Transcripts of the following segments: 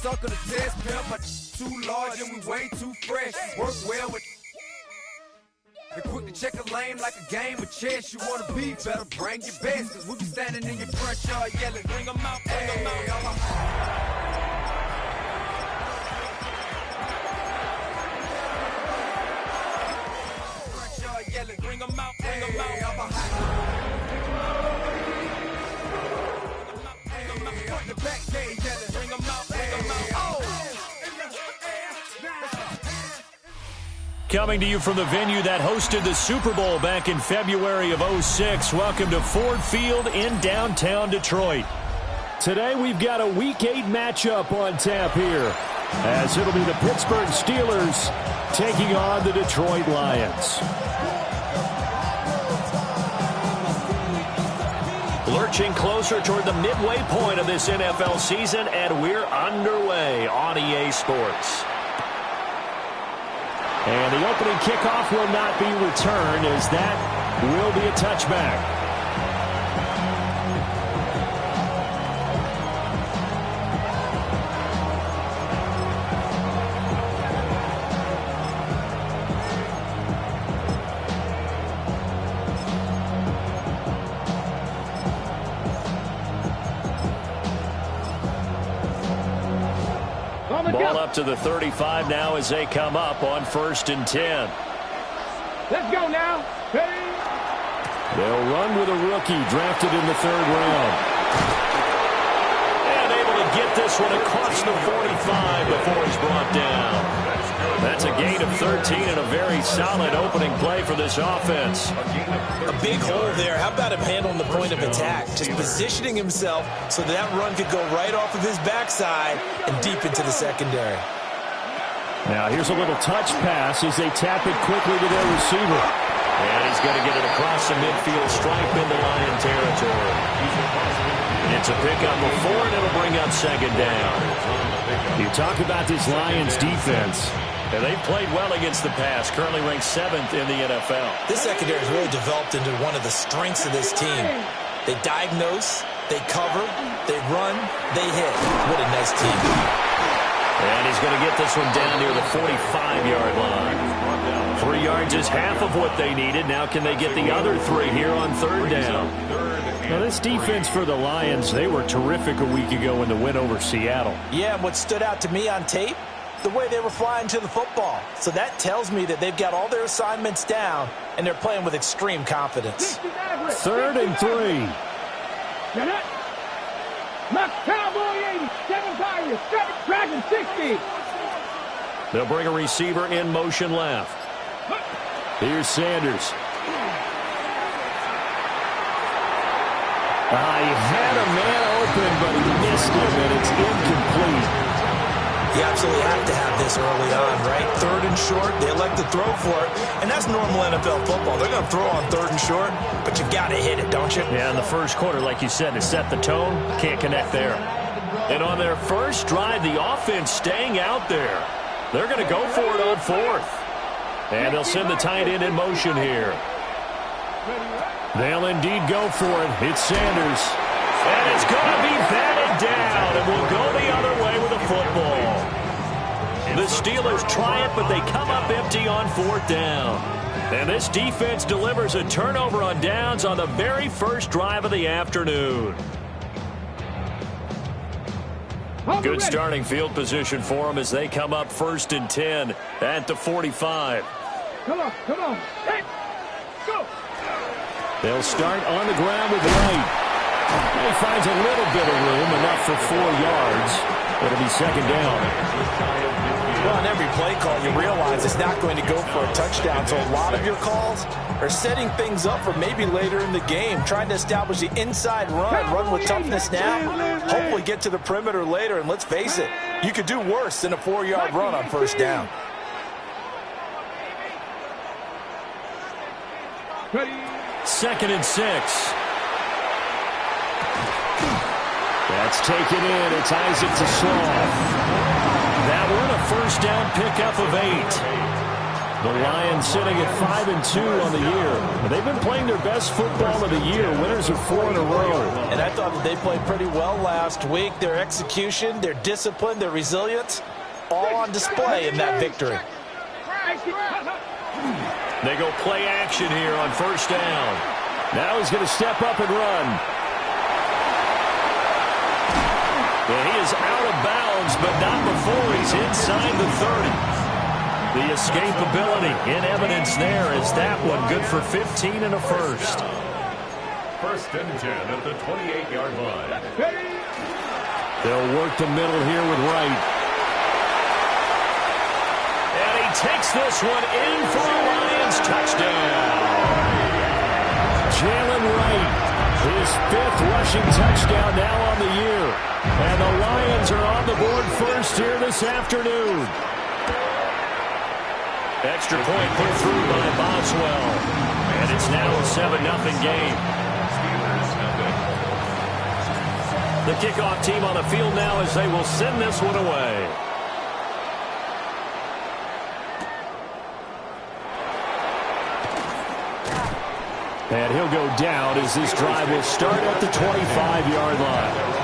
sucker to test. Pimp, my too large and we way too fresh. Work well with and quick to check a lane like a game of chess. You wanna be better, bring your best. Cause we be standing in your front yard yelling, bring 'em out, bring 'em out. Front yard yelling, bring 'em out, bring 'em out. The back gate yelling, bring 'em out, bring 'em out. Coming to you from the venue that hosted the Super Bowl back in February of '06. Welcome to Ford Field in downtown Detroit. Today we've got a Week 8 matchup on tap here, as it'll be the Pittsburgh Steelers taking on the Detroit Lions. Lurching closer toward the midway point of this NFL season, and we're underway on EA Sports. And the opening kickoff will not be returned, as that will be a touchback. Ball up to the 35 now as they come up on 1st and 10. Let's go now. Hey. They'll run with a rookie drafted in the 3rd round. And able to get this one across the 45 before he's brought down. That's a gain of 13 and a very solid opening play for this offense. A big hole there. How about him handling the point of attack? Just positioning himself so that run could go right off of his backside and deep into the secondary. Now here's a little touch pass as they tap it quickly to their receiver. And he's going to get it across the midfield stripe into Lion territory. It's a pickup before, and it'll bring up 2nd down. You talk about this Lions defense. And they've played well against the pass, currently ranked 7th in the NFL. This secondary has really developed into one of the strengths of this team. They diagnose, they cover, they run, they hit. What a nice team. And he's going to get this one down near the 45-yard line. 3 yards is half of what they needed. Now can they get the other 3 here on 3rd down? Now this defense for the Lions, they were terrific a week ago in the win over Seattle. Yeah, and what stood out to me on tape, the way they were flying to the football. So that tells me that they've got all their assignments down, and they're playing with extreme confidence. 3rd and 3. Cowboy 80, 7 Tigers, 7 Dragon 60. They'll bring a receiver in motion left. Here's Sanders. He had a man open, but he missed him, and it's incomplete. You absolutely have to have this early on, right? 3rd and short, they elect to throw for it, and that's normal NFL football. They're going to throw on 3rd and short, but you've got to hit it, don't you? Yeah, in the first quarter, like you said, to set the tone, can't connect there. And on their first drive, the offense staying out there. They're going to go for it on 4th. And they'll send the tight end in motion here. They'll indeed go for it. It's Sanders. And it's going to be batted down, and we'll go the other way with the football. The Steelers try it, but they come up empty on 4th down. And this defense delivers a turnover on downs on the very first drive of the afternoon. Good starting field position for them as they come up 1st and 10 at the 45. Come on. Hey, go. They'll start on the ground with Wright. He finds a little bit of room, enough for 4 yards. It'll be 2nd down. Well, on every play call, you realize it's not going to go for a touchdown. So a lot of your calls are setting things up for maybe later in the game, trying to establish the inside run with toughness now, hopefully get to the perimeter later. And let's face it, you could do worse than a 4-yard run on 1st down. Second and 6. That's taken in. It's Isaac to Slaw. That one a 1st down pickup of 8. The Lions sitting at 5-2 on the year. They've been playing their best football of the year. Winners of 4 in a row. And I thought that they played pretty well last week. Their execution, their discipline, their resilience, all on display in that victory. They go play action here on first down. Now he's going to step up and run. And he is out of bounds, but not before he's inside the 30. The escapability in evidence there is that one good for 15 and a first. First and 10 at the 28-yard line. They'll work the middle here with Wright. And he takes this one in for a Lions touchdown. Jalen Wright, his 5th rushing touchdown now on the year. And the Lions are on the board first here this afternoon. Extra point put through by Boswell. And it's now a 7-0 game. The kickoff team on the field now as they will send this one away. And he'll go down as this drive will start at the 25-yard line.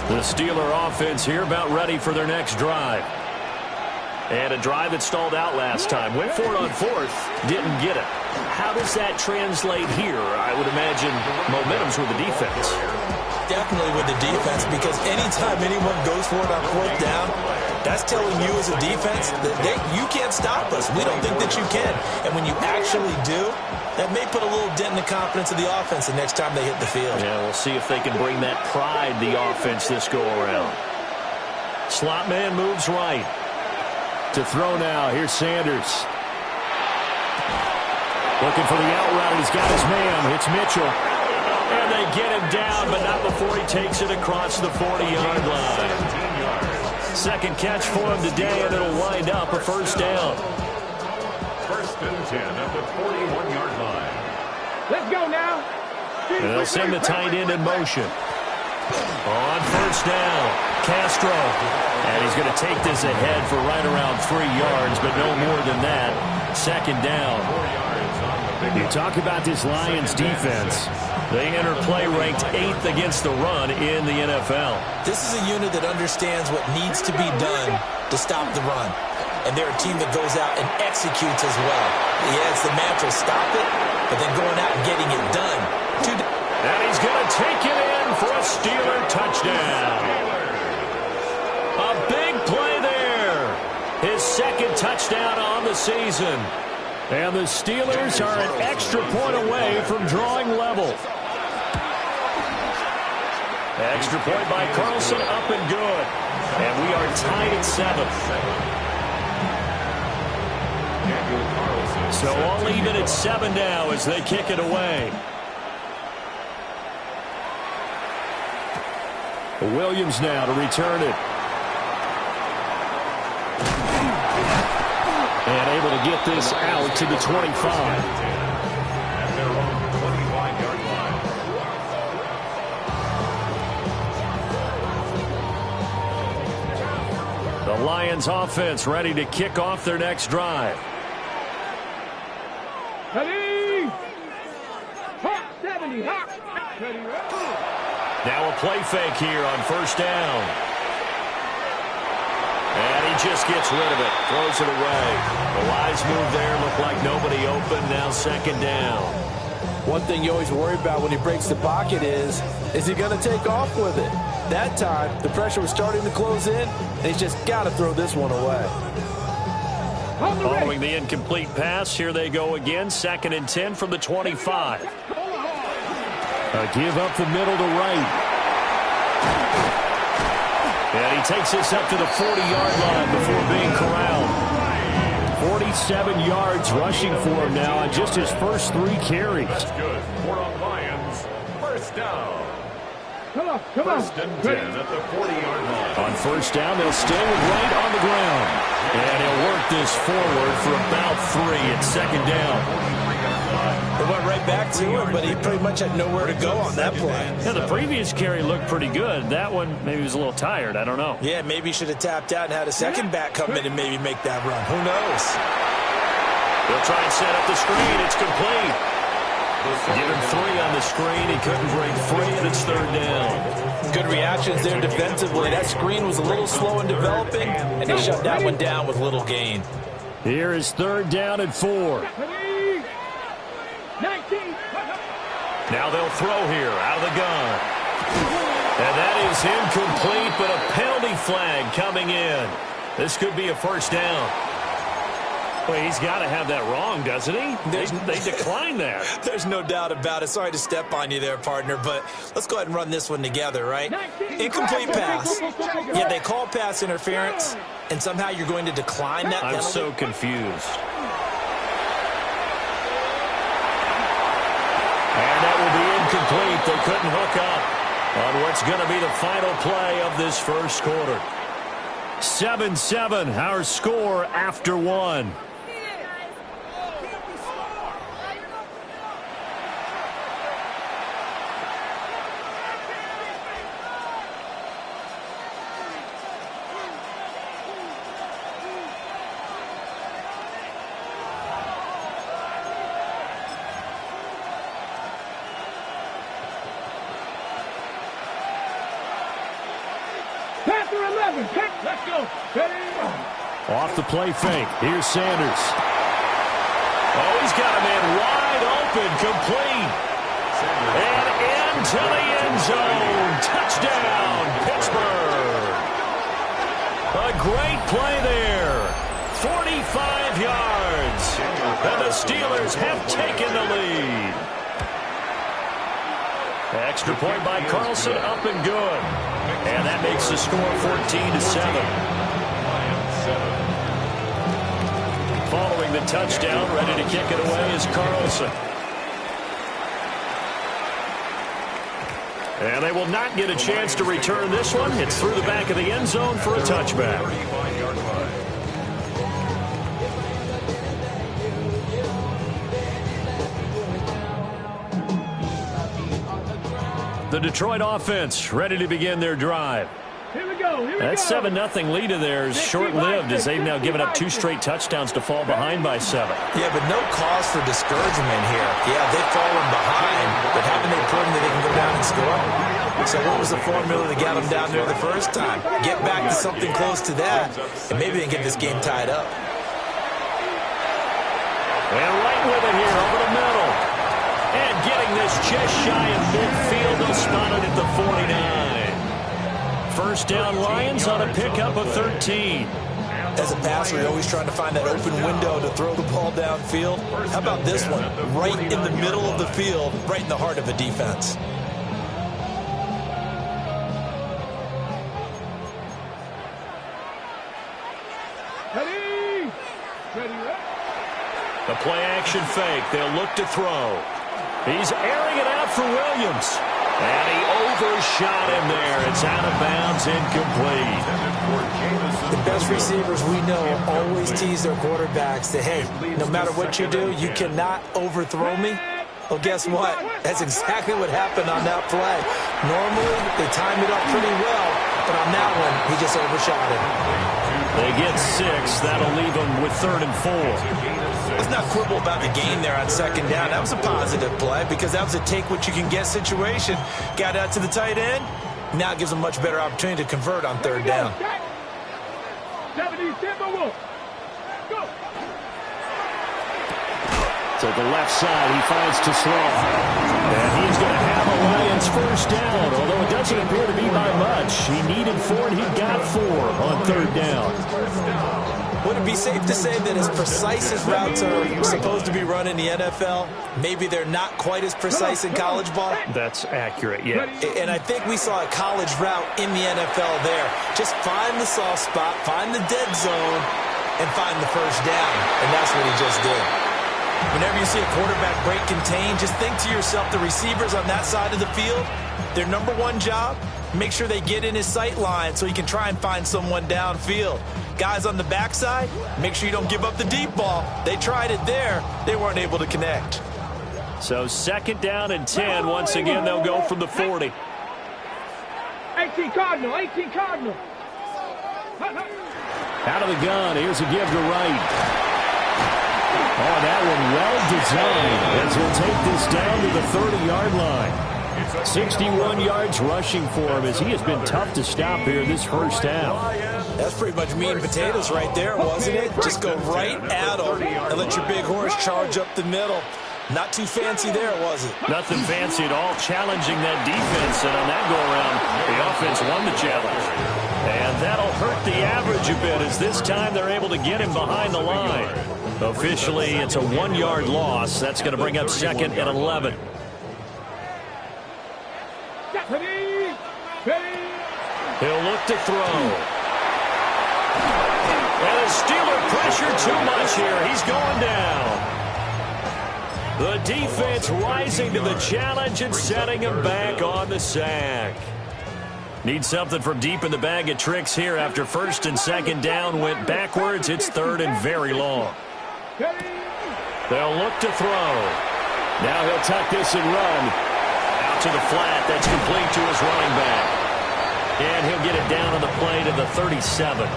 The Steeler offense here about ready for their next drive. And a drive that stalled out last time. Went for it on 4th, didn't get it. How does that translate here? I would imagine momentum's with the defense. Definitely with the defense, because anytime anyone goes for it on 4th down, that's telling you as a defense that you can't stop us. We don't think that you can. And when you actually do, that may put a little dent in the confidence of the offense the next time they hit the field. Yeah, we'll see if they can bring that pride, the offense, this go-around. Slot man moves right. To throw now, here's Sanders. Looking for the out route, he's got his man. It's Mitchell. And they get him down, but not before he takes it across the 40-yard line. Second catch for him today, and it'll wind up a first down. First and 10 at the 41-yard line. Let's go now. And they'll send the tight end in motion. On first down, Castro. And he's going to take this ahead for right around 3 yards, but no more than that. Second down. You talk about this Lions defense. They enter play ranked 8th against the run in the NFL. This is a unit that understands what needs to be done to stop the run. And they're a team that goes out and executes as well. Yeah, it's the mantra, stop it, but then going out and getting it done. And he's going to take it in for a Steeler touchdown. A big play there. His 2nd touchdown on the season. And the Steelers are an extra point away from drawing level. Extra point by Carlson, up and good. And we are tied at 7. So all even at 7 now as they kick it away. Williams now to return it. And able to get this out to the 25. The Lions offense ready to kick off their next drive. Ready? Hot 70, hot. Ready, now a play fake here on first down. And he just gets rid of it, throws it away. The wise move there, looked like nobody open, now second down. One thing you always worry about when he breaks the pocket is he going to take off with it? That time, the pressure was starting to close in, and he's just got to throw this one away. Following the incomplete pass, here they go again, 2nd and 10 from the 25. A give up the middle to Wright. And he takes this up to the 40-yard line before being corralled. 47 yards rushing for him now on just his first 3 carries. That's good for the Lions. First down. First and 10 at the 40-yard line. On first down, they'll stay with Wright on the ground. And he'll work this forward for about 3 at second down. They went right back to him, but he pretty much had nowhere to go on that play. Yeah, the previous carry looked pretty good. That one, maybe he was a little tired. I don't know. Yeah, maybe he should have tapped out and had a second back come in and maybe make that run. Who knows? They'll try and set up the screen. It's complete. Given 3 on the screen. He couldn't break free, and it's third down. Good reactions there defensively. That screen was a little slow in developing, and they shut that one down with little gain. Here is third down and 4. 19. Now they'll throw here out of the gun. And that is incomplete, but a penalty flag coming in. This could be a first down. Well, he's got to have that wrong, doesn't he? They declined that. There's no doubt about it. Sorry to step on you there, partner, but let's go ahead and run this one together, right? Incomplete pass. Yeah, they call pass interference, and somehow you're going to decline that penalty? I'm so confused. And that will be incomplete. They couldn't hook up on what's going to be the final play of this first quarter. 7-7, our score after 1. Panther 11. Let's go. Off the play fake. Here's Sanders. Oh, he's got a man wide open, complete. And into the end zone. Touchdown, Pittsburgh. A great play there. 45 yards. And the Steelers have taken the lead. Extra point by Carlson, up and good. And that makes the score 14-7. Following the touchdown, ready to kick it away is Carlson. And they will not get a chance to return this one. It's through the back of the end zone for a touchback. The Detroit offense ready to begin their drive. Here we go. That 7-0 lead of theirs short-lived as they've now given up 2 straight touchdowns to fall behind by 7. Yeah, but no cause for discouragement here. Yeah, they've fallen behind, but haven't they proven that they can go down and score? So what was the formula that got them down there the first time? Get back to something close to that, and maybe they can get this game tied up. And right with it here over the middle. And getting this just shy of midfield. They'll spot it at the 49. First down Lions on a pickup of 13. As a passer, you're always trying to find that open window to throw the ball downfield. How about this one? Right in the middle of the field, right in the heart of the defense. Ready. The play action fake. They'll look to throw. He's airing it out for Williams. And he overshot him there. It's out of bounds, incomplete. The best receivers we know always tease their quarterbacks that, hey, no matter what you do, you cannot overthrow me. Well, guess what? That's exactly what happened on that play. Normally, they timed it up pretty well, but on that one, he just overshot it. They get 6. That'll leave them with 3rd and 4. Let's not quibble about the gain there on second down. That was a positive play because that was a take-what-you-can-get situation. Got out to the tight end. Now it gives them a much better opportunity to convert on 3rd down. 70, go. To the left side, he finds Tesla. And he's going to have a Lions first down, although it doesn't appear to be by much. He needed 4, and he got 4 on 3rd down. Would it be safe to say that as precise as routes are supposed to be run in the NFL, maybe they're not quite as precise in college ball? That's accurate, yeah. And I think we saw a college route in the NFL there. Just find the soft spot, find the dead zone, and find the first down. And that's what he just did. Whenever you see a quarterback break contain, just think to yourself, the receivers on that side of the field, their number one job, make sure they get in his sight line so he can try and find someone downfield. Guys on the backside, make sure you don't give up the deep ball. They tried it there. They weren't able to connect. So 2nd down and 10. Once again, they'll go from the 40. 18 Cardinal, 18 Cardinal. Out of the gun, here's a give to Wright. Oh, that one well designed as he'll take this down to the 30-yard line. 61 yards rushing for him as he has been tough to stop here this first half. That's pretty much meat and potatoes right there, wasn't it? Just go right at him and let your big horse charge up the middle. Not too fancy there, was it? Nothing fancy at all, challenging that defense, and on that go-around, the offense won the challenge. And that'll hurt the average a bit as this time they're able to get him behind the line. Officially, it's a 1-yard loss. That's going to bring up 2nd and 11. He'll look to throw. And the Steeler pressure too much here. He's going down. The defense rising to the challenge and setting him back on the sack. Need something from deep in the bag of tricks here after 1st and 2nd down went backwards. It's 3rd and very long. They'll look to throw. Now he'll tuck this and run. Out to the flat. That's complete to his running back. And he'll get it down on the play to the 37.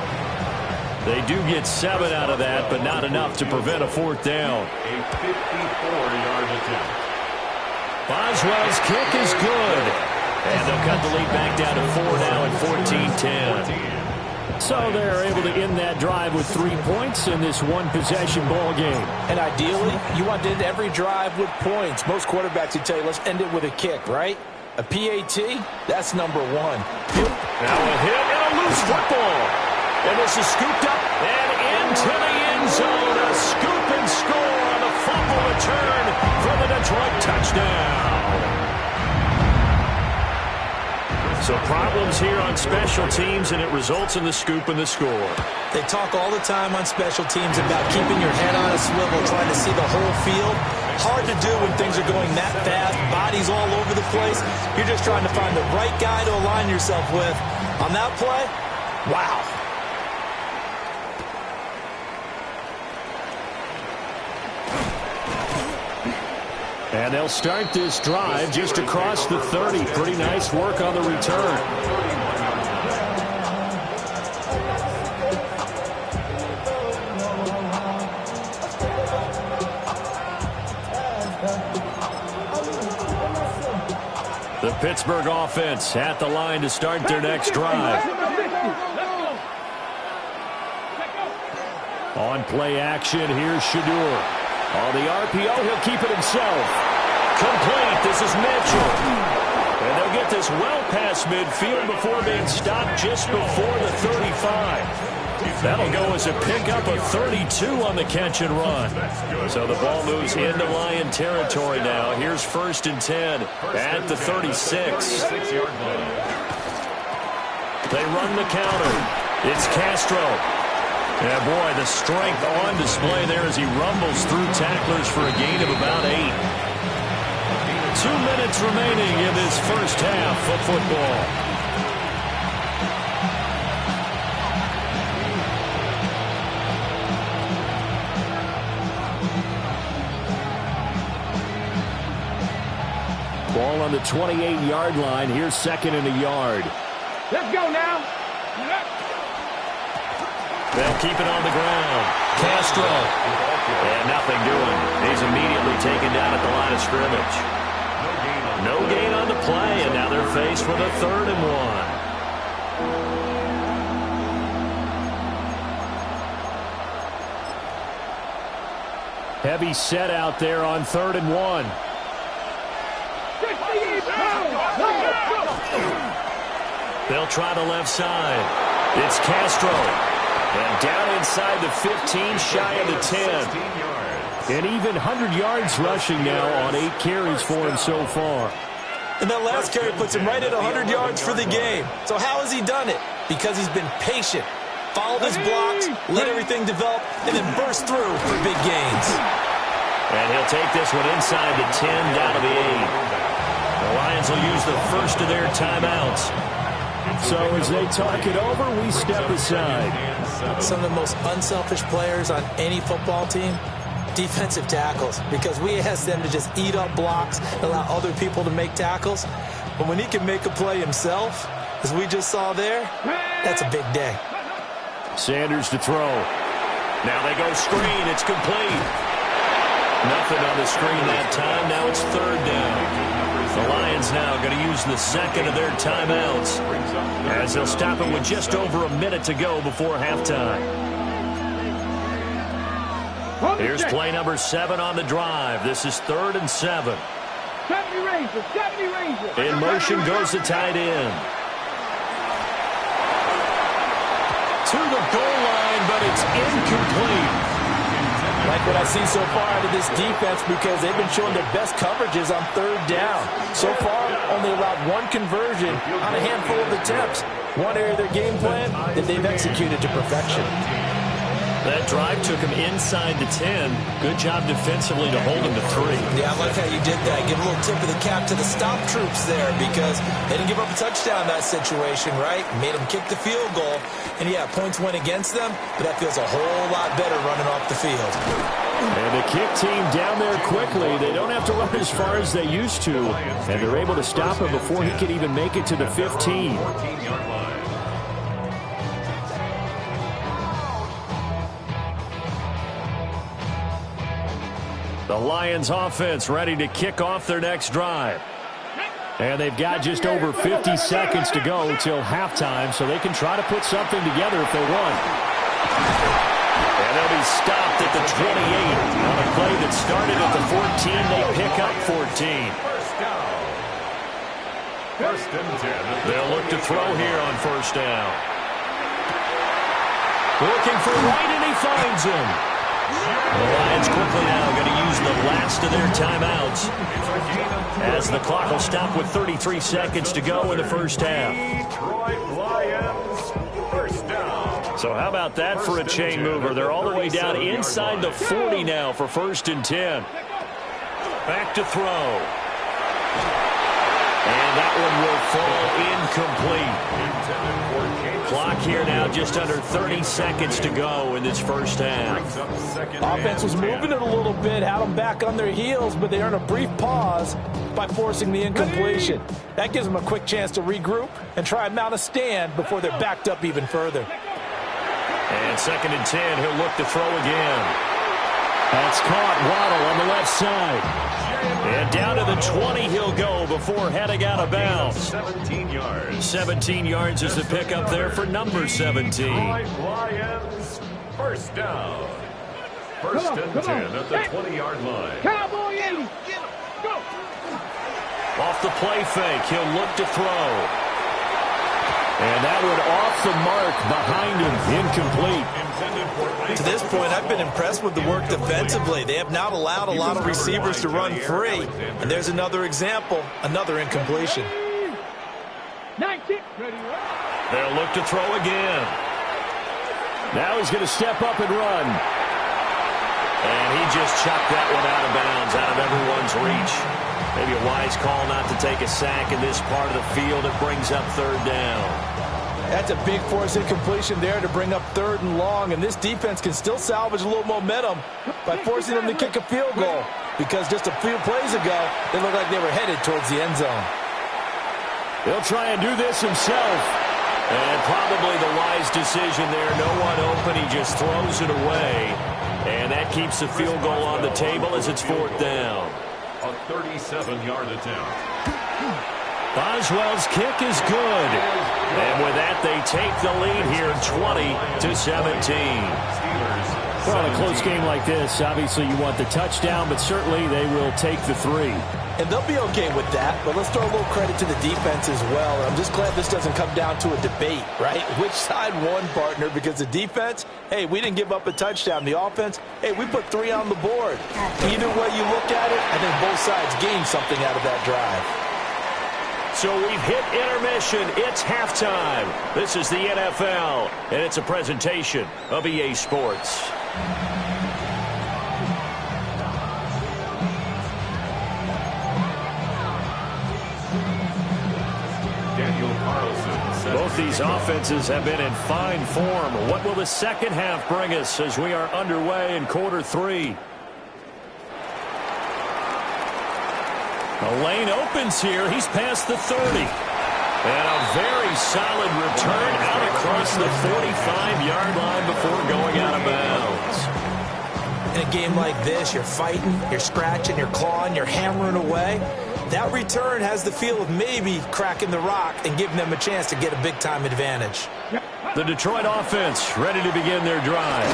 They do get 7 out of that, but not enough to prevent a 4th down. A 54-yard attempt. Boswell's kick is good. And they'll cut the lead back down to 4 now at 14-10. So they're able to end that drive with 3 points in this one-possession ball game. And ideally, you want to end every drive with points. Most quarterbacks would tell you, let's end it with a kick, right? A PAT, that's number 1. Now a hit and a loose football. And this is scooped up and into the end zone. A scoop and score on a fumble return for the Detroit touchdown. So problems here on special teams, and it results in the scoop and the score. They talk all the time on special teams about keeping your head on a swivel, trying to see the whole field. Hard to do when things are going that fast, bodies all over the place. You're just trying to find the right guy to align yourself with. On that play, wow. And they'll start this drive just across the 30. Pretty nice work on the return. The Pittsburgh offense at the line to start their next drive. On play action, here's Shedeur. On the RPO, he'll keep it himself. Complete. This is Mitchell. And they'll get this well past midfield before being stopped just before the 35. That'll go as a pickup of 32 on the catch and run. So the ball moves into Lion territory now. Here's 1st and 10 at the 36. They run the counter. It's Castro. Yeah, boy, the strength on display there as he rumbles through tacklers for a gain of about 8. 2 minutes remaining in this first half of football. Ball on the 28-yard line. Here's 2nd and a yard. Let's go now. They'll keep it on the ground. Castro. And nothing doing. He's immediately taken down at the line of scrimmage. No gain on the play, and now they're faced with a 3rd and 1. Heavy set out there on 3rd and 1. They'll try the left side. It's Castro. And down inside the 15, shy of the 10. And even 100 yards rushing now on 8 carries for him so far. And that last carry puts him right at 100 yards for the game. So how has he done it? Because he's been patient, followed his blocks, let everything develop, and then burst through for big gains. And he'll take this one inside the 10, down to the 8. The Lions will use the first of their timeouts. So as they talk it over, we step aside. Some of the most unselfish players on any football team, defensive tackles, because we ask them to just eat up blocks, allow other people to make tackles. But when he can make a play himself, as we just saw there, that's a big day. Sanders to throw. Now they go screen. It's complete. Nothing on the screen that time. Now it's third down. The Lions now going to use the second of their timeouts as they'll stop it with just over a minute to go before halftime. Here's play number 7 on the drive. This is 3rd and 7. 70 Rangers. In motion goes the tight end. To the goal line, but it's incomplete. Like what I see so far out of this defense, because they've been showing their best coverages on 3rd down. So far, only allowed 1 conversion on a handful of attempts. One area of their game plan that they've executed to perfection. That drive took him inside the 10. Good job defensively to hold him to 3. Yeah, I like how you did that. Give a little tip of the cap to the stop troops there, because they didn't give up a touchdown in that situation, right? Made them kick the field goal. And, yeah, points went against them, but that feels a whole lot better running off the field. And the kick team down there quickly. They don't have to run as far as they used to, and they're able to stop him before he can even make it to the 15. The Lions offense ready to kick off their next drive. And they've got just over 50 seconds to go till halftime, so they can try to put something together if they want. And they'll be stopped at the 28 on a play that started at the 14. They pick up 14. First and 10. They'll look to throw here on first down. Looking for Wright, and he finds him. The Lions quickly now going to use the last of their timeouts as the clock will stop with 33 seconds to go in the first half. Detroit Lions, first down. So how about that for a chain mover? They're all the way down inside the 40 now for 1st and 10. Back to throw. And that one will fall incomplete. Clock here now just under 30 seconds to go in this first half. Offense was moving it a little bit, had them back on their heels, but they earned a brief pause by forcing the incompletion. That gives them a quick chance to regroup and try and mount a stand before they're backed up even further. And 2nd and 10, he'll look to throw again. That's caught. Waddle on the left side. And down to the 20 he'll go before heading out of bounds. 17 yards. 17 yards is the pickup there for number 17. Lions, first down. First and 10 at the 20-yard line. Cowboy 80. Go. Off the play fake, he'll look to throw. And that one off the mark behind him, incomplete. To this point, I've been impressed with the work defensively. They have not allowed a lot of receivers to run free. And there's another example, another incompletion. 19. They'll look to throw again. Now he's going to step up and run. And he just chucked that one out of bounds, out of everyone's reach. Maybe a wise call not to take a sack in this part of the field. It brings up 3rd down. That's a big force incompletion there to bring up 3rd and long, and this defense can still salvage a little momentum by forcing them to kick a field goal, because just a few plays ago, they looked like they were headed towards the end zone. He'll try and do this himself. And probably the wise decision there. No one open. He just throws it away. And that keeps the field goal on the table as it's 4th down. A 37-yard attempt. Boswell's kick is good. And with that, they take the lead here, 20-17. Well, in a close game like this, obviously you want the touchdown, but certainly they will take the 3. And they'll be okay with that, but let's throw a little credit to the defense as well. I'm just glad this doesn't come down to a debate, right? Which side won, partner? Because the defense, hey, we didn't give up a touchdown. The offense, hey, we put 3 on the board. Either way you look at it, I think both sides gained something out of that drive. So we've hit intermission. It's halftime. This is the NFL, and it's a presentation of EA Sports. Both these offenses have been in fine form. What will the second half bring us as we are underway in quarter 3? The lane opens here. He's past the 30. And a very solid return out across the 45-yard line before going out of bounds. In a game like this, you're fighting, you're scratching, you're clawing, you're hammering away. That return has the feel of maybe cracking the rock and giving them a chance to get a big-time advantage. The Detroit offense ready to begin their drive.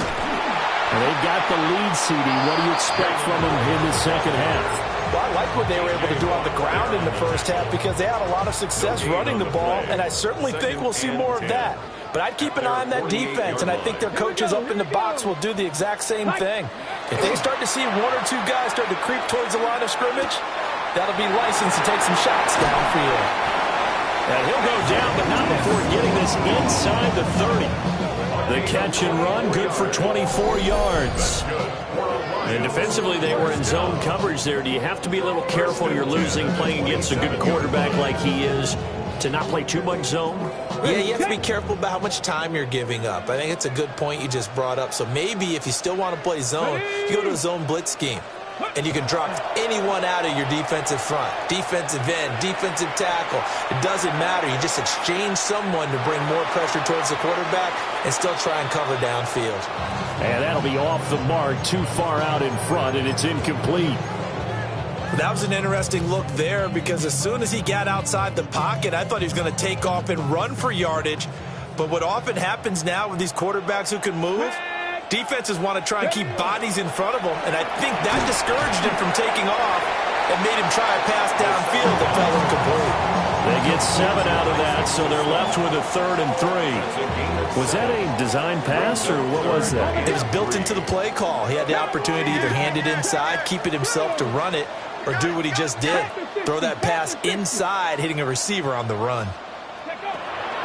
And they've got the lead, CD. What do you expect from them in the second half? Well, I like what they were able to do on the ground in the first half because they had a lot of success running the ball, and I certainly think we'll see more of that. But I'd keep an eye on that defense, and I think their coaches up in the box will do the exact same thing. If they start to see one or two guys start to creep towards the line of scrimmage, that'll be licensed to take some shots downfield. And he'll go down, but not before getting this inside the 30. The catch and run, good for 24 yards. And defensively, they were in zone coverage there. Do you have to be a little careful? You're losing, playing against a good quarterback like he is, to not play too much zone? Yeah, you have to be careful about how much time you're giving up. I think it's a good point you just brought up. So maybe if you still want to play zone, you go to a zone blitz scheme. And you can drop anyone out of your defensive front. Defensive end, defensive tackle. It doesn't matter. You just exchange someone to bring more pressure towards the quarterback and still try and cover downfield. And that'll be off the mark, too far out in front, and it's incomplete. That was an interesting look there because as soon as he got outside the pocket, I thought he was going to take off and run for yardage. But what often happens now with these quarterbacks who can move, defenses want to try and keep bodies in front of them, and I think that discouraged him from taking off and made him try a pass downfield that fell incomplete. They get 7 out of that, so they're left with a 3rd and 3. Was that a design pass, or what was that? It was built into the play call. He had the opportunity to either hand it inside, keep it himself to run it, or do what he just did. Throw that pass inside, hitting a receiver on the run.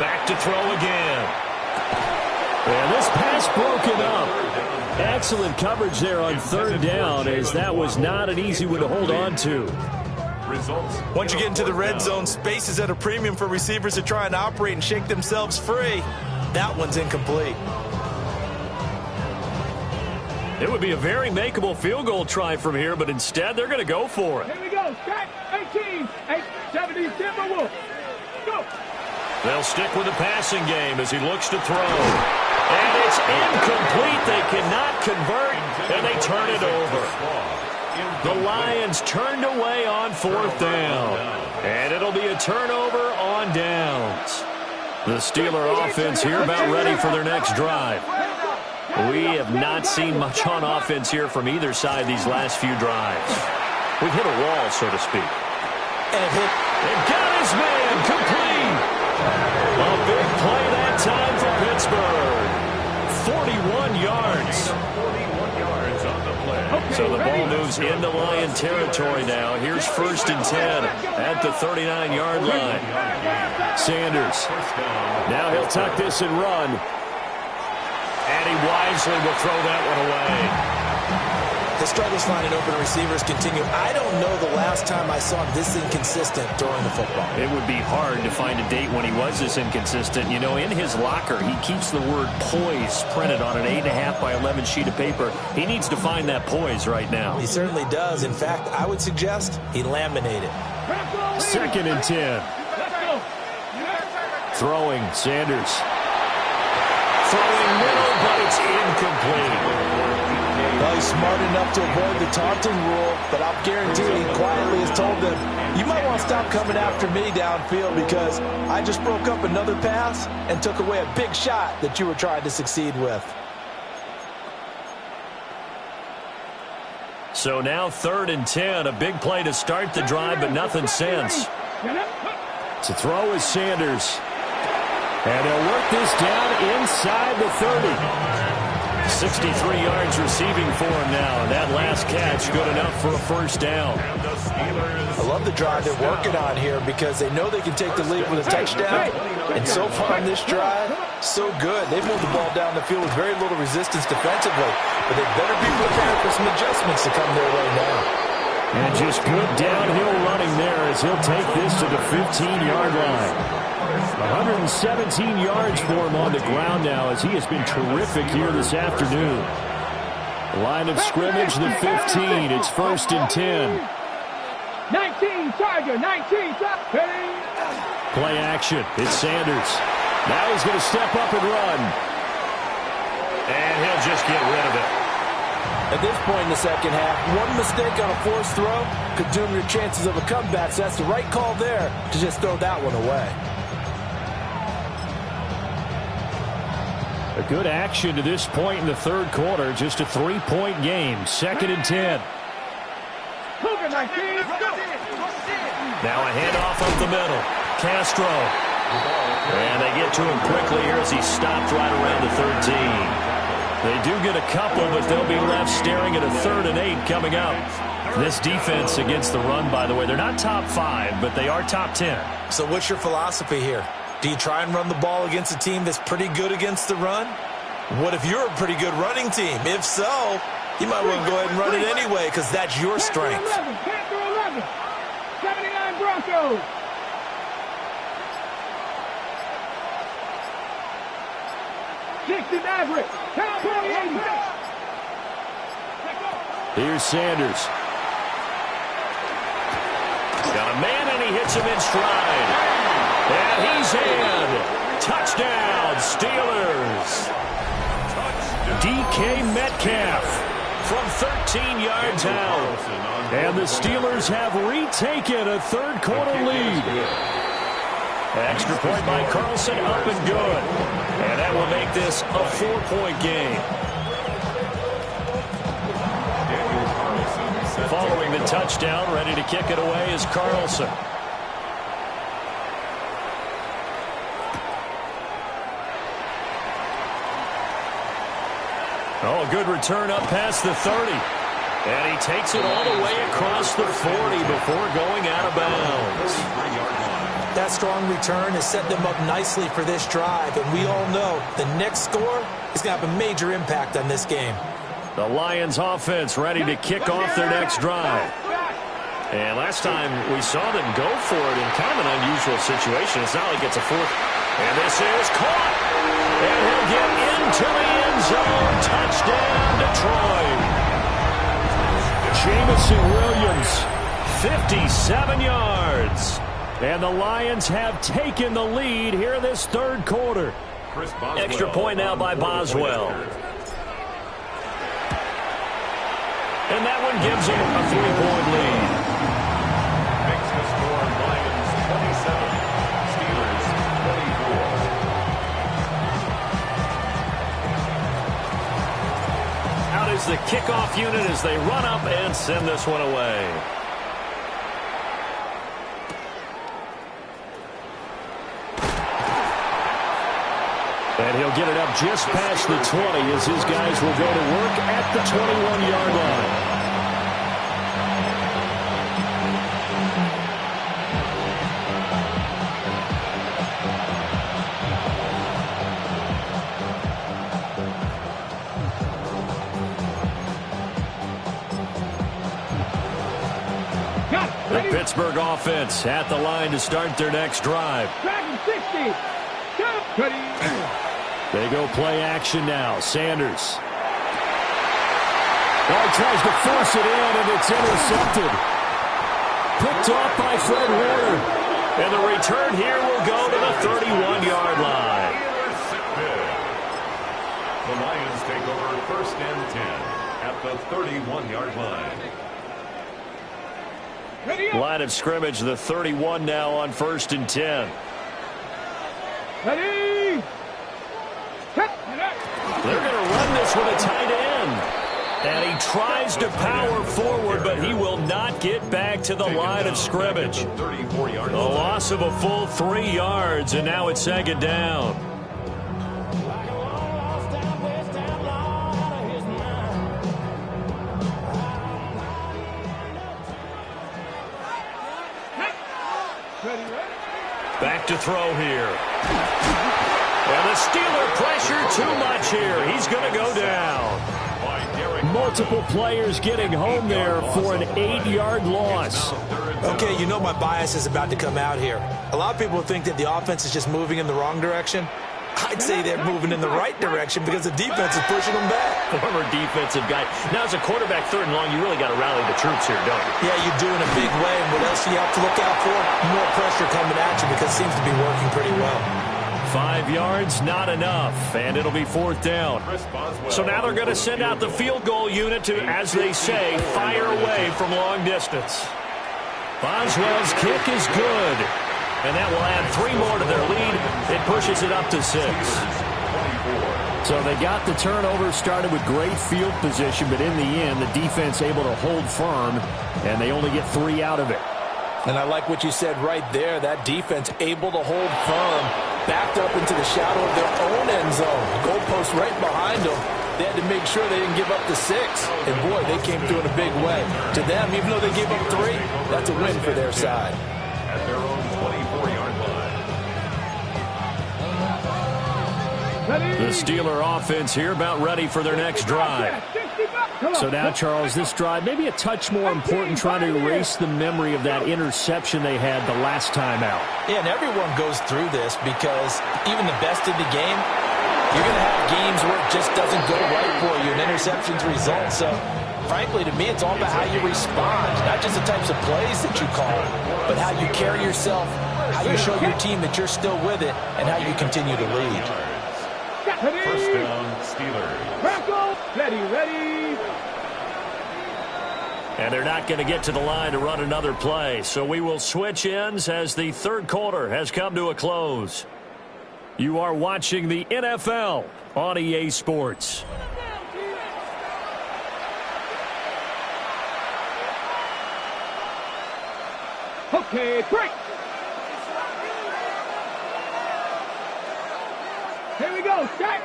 Back to throw again. And this pass broken up. Excellent coverage there on 3rd down, as that was not an easy one to hold on to. Once you get into the red zone, space is at a premium for receivers to try and operate and shake themselves free. That one's incomplete. It would be a very makeable field goal try from here, but instead they're going to go for it. Here we go. Strike 18. 870 Timberwolves. Go. They'll stick with the passing game as he looks to throw. And it's incomplete. They cannot convert, and they turn it over. The Lions turned away on 4th down. And it'll be a turnover on downs. The Steeler offense here about ready for their next drive. We have not seen much on offense here from either side these last few drives. We've hit a wall, so to speak. And got his man complete. A big play that time for Pittsburgh. 41 yards. So the ball moves into Lion territory now. Here's 1st and 10 at the 39-yard line. Sanders. Now he'll tuck this and run. And he wisely will throw that one away. The struggles finding open receivers continue. I don't know the last time I saw him this inconsistent throwing the football. It would be hard to find a date when he was this inconsistent. You know, in his locker, he keeps the word poise printed on an 8.5 by 11 sheet of paper. He needs to find that poise right now. He certainly does. In fact, I would suggest he laminated. 2nd and 10. Throwing, Sanders. Throwing middle, but it's incomplete. Well, he's smart enough to avoid the taunting rule, but I'll guarantee he quietly has told them, you might want to stop coming after me downfield because I just broke up another pass and took away a big shot that you were trying to succeed with. So now 3rd and 10, a big play to start the drive, but nothing since. To throw is Sanders. And he'll work this down inside the 30. 63 yards receiving for him now. And that last catch good enough for a 1st down. I love the drive they're working on here because they know they can take the lead with a touchdown. And so far on this drive, so good. They've moved the ball down the field with very little resistance defensively. But they better be prepared for some adjustments to come their way now. And just good downhill running there as he'll take this to the 15-yard line. 117 yards for him on the ground now as he has been terrific here this afternoon. Line of scrimmage, the 15. It's 1st and 10. 19, Charger, 19, Play action. It's Sanders. Now he's going to step up and run. And he'll just get rid of it. At this point in the second half, one mistake on a forced throw could doom your chances of a comeback, so that's the right call there to just throw that one away. A good action to this point in the third quarter. Just a 3-point game. 2nd and 10. Now a handoff up the middle. Castro. And they get to him quickly here as he stopped right around the 13. They do get a couple, but they'll be left staring at a 3rd and 8 coming up. This defense against the run, by the way, they're not top 5, but they are top 10. So what's your philosophy here? Do you try and run the ball against a team that's pretty good against the run? What if you're a pretty good running team? If so, you might want to go ahead and run it anyway because that's your strength. 79 Broncos. Maverick. Here's Sanders. Got a man and he hits him in stride. And he's in. Touchdown, Steelers. DK Metcalf from 13 yards out. And the Steelers have retaken a third quarter lead. Extra point by Carlson, up and good. And that will make this a 4-point game. Following the touchdown, ready to kick it away is Carlson. Oh, a good return up past the 30. And he takes it all the way across the 40 before going out of bounds. That strong return has set them up nicely for this drive, and we all know the next score is going to have a major impact on this game. The Lions offense ready to kick off their next drive. And last time we saw them go for it in kind of an unusual situation. It's not like it's a fourth. And this is caught. And he'll get into the end zone. Touchdown, Detroit. Jameson Williams, 57 yards. And the Lions have taken the lead here this third quarter. Extra point now by Boswell. And that one gives them a 3-point lead. Makes the score Lions 27, Steelers 24. Out is the kickoff unit as they run up and send this one away. And he'll get it up just past the 20 as his guys will go to work at the 21-yard line. The Pittsburgh offense at the line to start their next drive. Dragon 60. They go play action now. Sanders. Well, he tries to force it in, and it's intercepted. Picked off by Fred Warner. And the return here will go to the 31-yard line. The Lions take over 1st and 10 at the 31-yard line. Line of scrimmage, the 31 now on 1st and 10. Ready. They're going to run this with a tight end. And he tries to power forward, but he will not get back to the line of scrimmage. A loss of a full 3 yards, and now it's 2nd down. Back to throw here. And the Steeler pressure too much here. He's going to go down. Multiple players getting home there for an 8-yard loss. Okay, you know my bias is about to come out here. A lot of people think that the offense is just moving in the wrong direction. I'd say they're moving in the right direction because the defense is pushing them back. Former defensive guy. Now, as a quarterback, 3rd and long, you really got to rally the troops here, don't you? Yeah, you do in a big way. And what else do you have to look out for? More pressure coming at you because it seems to be working pretty well. 5 yards, not enough, and it'll be 4th down. So now they're going to send out the field goal unit to, as they say, fire away from long distance. Boswell's kick is good. And that will add 3 more to their lead. It pushes it up to 6. So they got the turnover, started with great field position, but in the end, the defense able to hold firm, and they only get 3 out of it. And I like what you said right there. That defense able to hold firm, backed up into the shadow of their own end zone. Goalpost right behind them. They had to make sure they didn't give up the 6. And, boy, they came through in a big way. To them, even though they gave up 3, that's a win for their side. At their own 24-yard line. The Steeler offense here about ready for their next drive. So now, Charles, this drive maybe a touch more important, trying to erase the memory of that interception they had the last time out. Yeah, and everyone goes through this because even the best in the game, you're going to have games where it just doesn't go right for you, and interceptions result. So, frankly, to me, it's all about how you respond, not just the types of plays that you call, but how you carry yourself, how you show your team that you're still with it, and how you continue to lead. 1st down, Steelers. Ready. And they're not going to get to the line to run another play. So we will switch ends as the 3rd quarter has come to a close. You are watching the NFL on EA Sports. Okay, break. Here we go, set.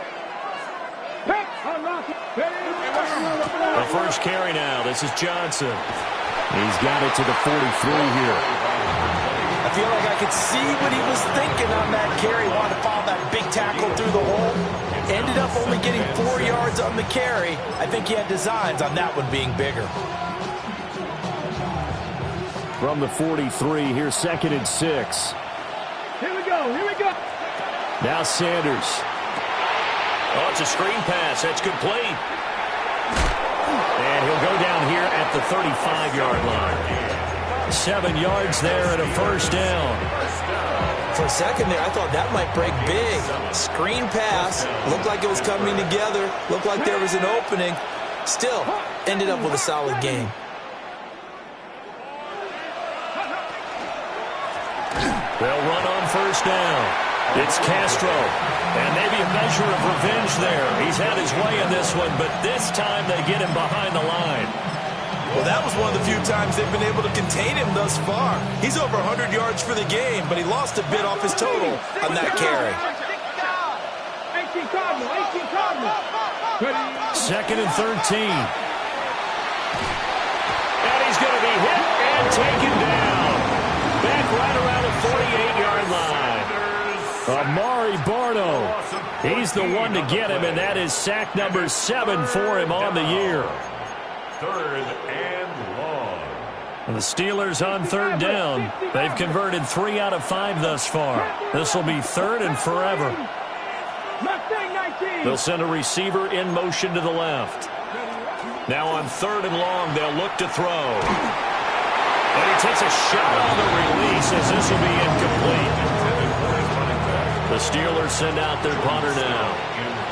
Pick, unlock it. The first carry now. This is Johnson. He's got it to the 43 here. I feel like I could see what he was thinking on that carry. Wanted to follow that big tackle through the hole. Ended up only getting 4 yards on the carry. I think he had designs on that one being bigger. From the 43, here's 2nd and 6. Here we go. Now Sanders. Oh, it's a screen pass. That's complete. And he'll go down here at the 35-yard line. 7 yards there and a 1st down. For a second there, I thought that might break big. Screen pass. Looked like it was coming together. Looked like there was an opening. Still, ended up with a solid game. They'll run on 1st down. It's Castro, and maybe a measure of revenge there. He's had his way in this one, but this time they get him behind the line. Well, that was one of the few times they've been able to contain him thus far. He's over 100 yards for the game, but he lost a bit off his total on that carry. 18 Cardinal. 2nd and 13. And he's going to be hit and taken down. Back right around the 48-yard line. Amari Barno. He's the one to get him, and that is sack number 7 for him on the year. 3rd and long. And the Steelers on 3rd down. They've converted 3 out of 5 thus far. This will be 3rd and forever. They'll send a receiver in motion to the left. Now on 3rd and long, they'll look to throw. And he takes a shot on the release as this will be incomplete. The Steelers send out their punter now.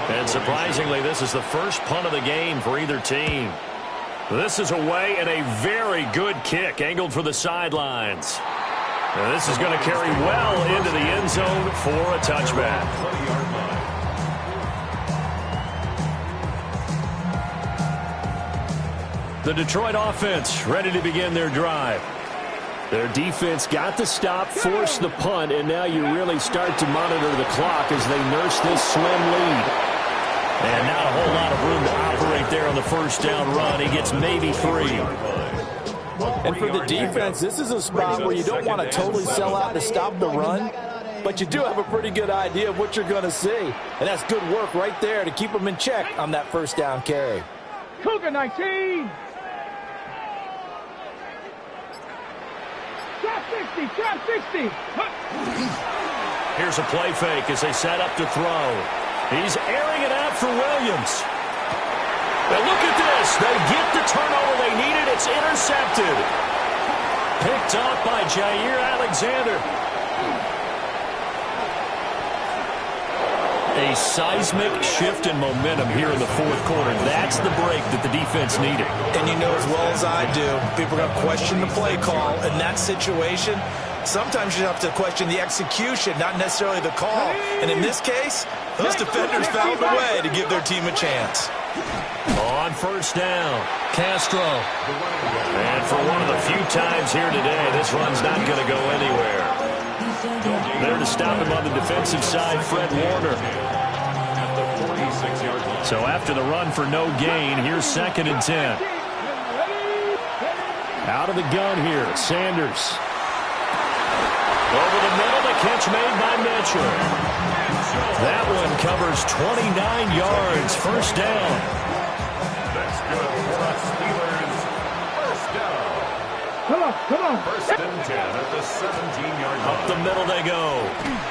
And surprisingly, this is the first punt of the game for either team. This is away and a very good kick angled for the sidelines. And this is going to carry well into the end zone for a touchback. The Detroit offense ready to begin their drive. Their defense got the stop, forced the punt, and now you really start to monitor the clock as they nurse this slim lead. And not a whole lot of room to operate there on the 1st down run. He gets maybe 3. And for the defense, this is a spot where you don't want to totally sell out to stop the run, but you do have a pretty good idea of what you're going to see. And that's good work right there to keep them in check on that 1st down carry. Cougar 19. 60, trap 60. Here's a play fake as they set up to throw. He's airing it out for Williams. Now look at this. They get the turnover they needed. It's intercepted. Picked off by Jair Alexander. A seismic shift in momentum here in the fourth quarter. That's the break that the defense needed. And you know as well as I do, people are going to question the play call in that situation. Sometimes you have to question the execution, not necessarily the call. And in this case, those defenders found a way to give their team a chance. On first down, Castro. And for one of the few times here today, this run's not going to go anywhere. There to stop him on the defensive side, Fred Warner. So after the run for no gain, here's 2nd and 10. Out of the gun here, Sanders. Over the middle, the catch made by Mitchell. That one covers 29 yards, first down. That's good for the Steelers. First down. Come on. First and 10 at the 17-yard line. Up the middle they go.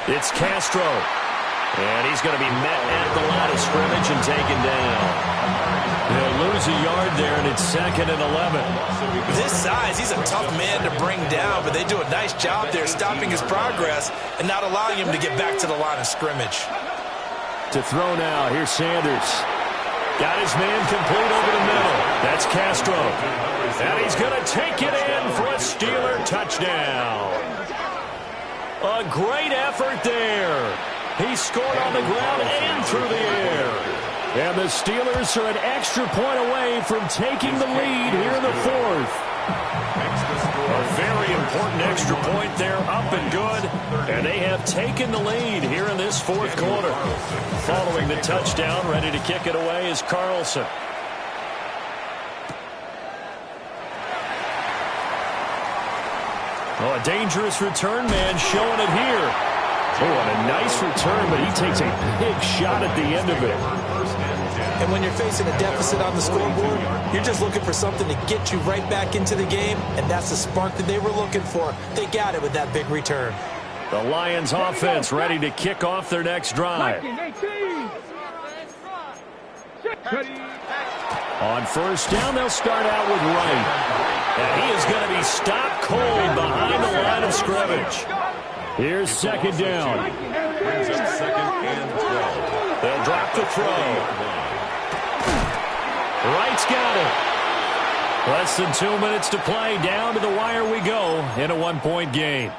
It's Castro. And he's going to be met at the line of scrimmage and taken down. They'll lose a yard there, and it's 2nd and 11. This size, he's a tough man to bring down, but they do a nice job there stopping his progress and not allowing him to get back to the line of scrimmage. To throw now, here's Sanders. Got his man complete over the middle. That's Castro. And he's going to take it in for a Steeler touchdown. A great effort there. He scored on the ground and through the air. And the Steelers are an extra point away from taking the lead here in the fourth. A very important extra point there, up and good. And they have taken the lead here in this fourth quarter. Following the touchdown, ready to kick it away is Carlson. Oh, a dangerous return man showing it here. Oh, and a nice return, but he takes a big shot at the end of it. And when you're facing a deficit on the scoreboard, you're just looking for something to get you right back into the game, and that's the spark that they were looking for. They got it with that big return. The Lions offense ready to kick off their next drive. 19, 18. On first down, they'll start out with Wright. And he is going to be stopped cold behind the line of scrimmage. Here's 2nd down. Brings up 2nd and 12. They'll drop the throw. Wright's got it. Less than 2 minutes to play. Down to the wire we go in a 1-point game.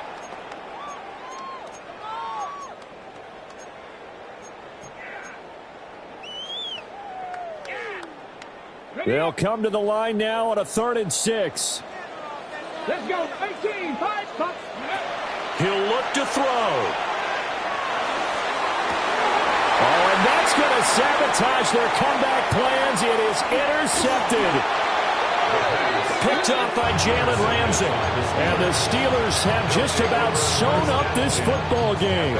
They'll come to the line now on a 3rd and 6. Let's go. 18, 5, top. He'll look to throw. Oh, and that's going to sabotage their comeback plans. It is intercepted. Picked off by Jalen Ramsey. And the Steelers have just about sewn up this football game.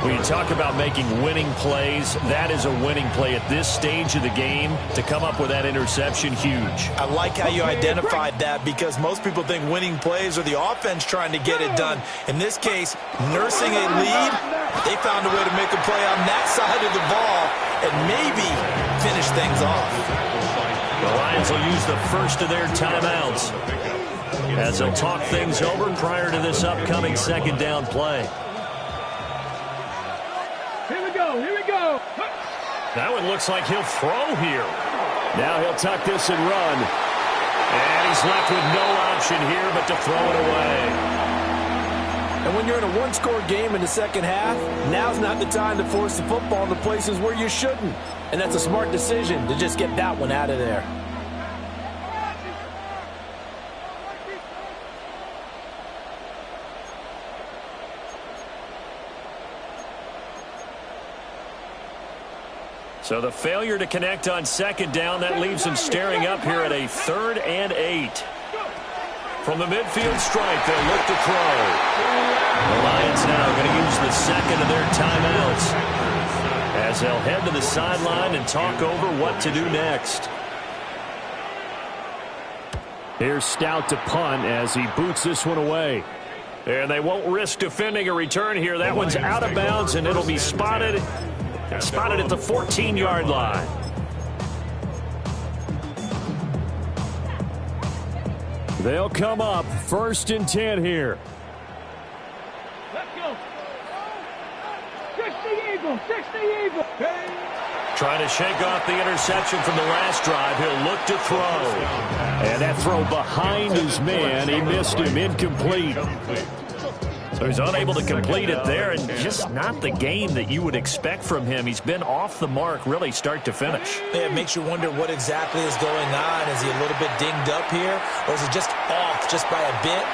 When you talk about making winning plays, that is a winning play at this stage of the game. To come up with that interception, huge. I like how you identified that because most people think winning plays are the offense trying to get it done. In this case, nursing a lead, they found a way to make a play on that side of the ball and maybe finish things off. The Lions will use the first of their timeouts as they'll talk things over prior to this upcoming 2nd down play. Here we go. That one looks like he'll throw here. Now he'll tuck this and run. And he's left with no option here but to throw it away. And when you're in a one-score game in the second half, now's not the time to force the football into places where you shouldn't. And that's a smart decision to just get that one out of there. So the failure to connect on 2nd down, that leaves them staring up here at a 3rd and 8. From the midfield stripe, they'll look to throw. The Lions now going to use the 2nd of their timeouts as they'll head to the sideline and talk over what to do next. Here's Stout to punt as he boots this one away. And they won't risk defending a return here. That one's out of bounds, and it'll be spotted at the 14-yard line. They'll come up 1st and 10 here. Let's go. 60 Eagles, 60 Eagles. Trying to shake off the interception from the last drive. He'll look to throw. And that throw behind his man. He missed him. Incomplete. So he's unable to complete it there, and just not the game that you would expect from him. He's been off the mark, really, start to finish. Yeah, it makes you wonder what exactly is going on. Is he a little bit dinged up here, or is it just off just by a bit?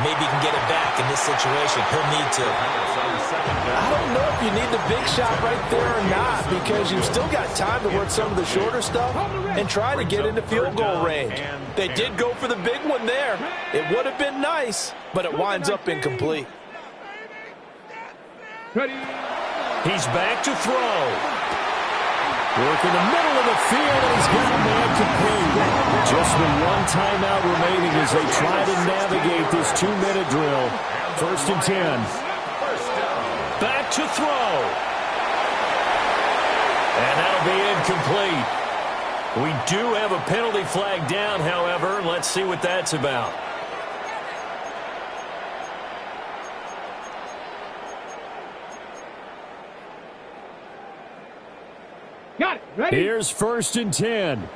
Maybe he can get it back in this situation. He'll need to. I don't know if you need the big shot right there or not, because you've still got time to work some of the shorter stuff and try to get into field goal range. They did go for the big one there. It would have been nice, but it winds up incomplete. He's back to throw. Work in the middle of the field, and he's got a man complete. Just the one timeout remaining as they try to navigate this 2-minute drill. 1st and 10. Back to throw. And that'll be incomplete. We do have a penalty flag down, however. Let's see what that's about. Got it. Ready? Here's 1st and 10.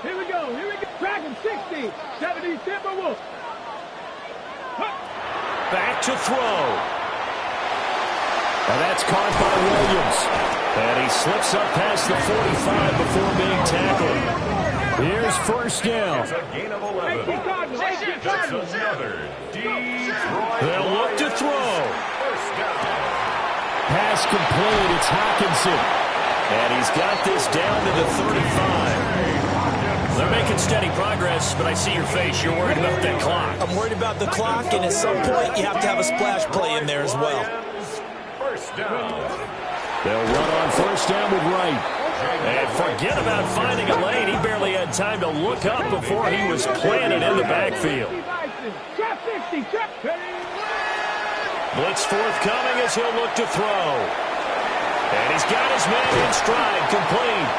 Here we go. Here we go. Dragon 60. 70 Timberwolves. Back to throw. And that's caught by Williams. And he slips up past the 45 before being tackled. Here's 1st down. Gain of 11. That's another Detroit. They'll look to throw. 1st down. Pass complete. It's Hockenson. And he's got this down to the 35. They're making steady progress, but I see your face. You're worried about that clock. I'm worried about the clock, and at some point, you have to have a splash play in there as well. 1st down. They'll run on 1st down with Wright. And forget about finding a lane. He barely had time to look up before he was planted in the backfield. Blitz forthcoming as he'll look to throw. And he's got his man in stride, complete.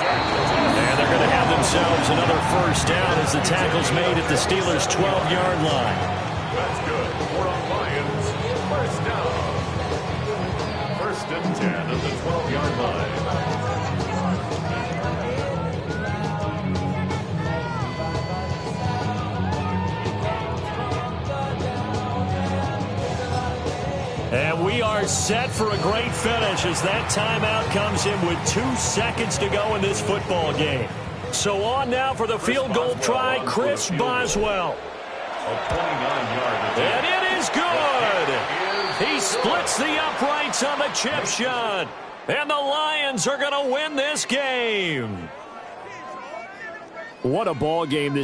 And they're going to have themselves another 1st down as the tackle's made at the Steelers' 12-yard line. That's good. For the Lions, 1st down. 1st and 10 at the 12-yard line. And we are set for a great finish as that timeout comes in with 2 seconds to go in this football game. So on now for the field goal try, Chris Boswell. And it is good. He splits the uprights on the chip shot. And the Lions are going to win this game. What a ball game this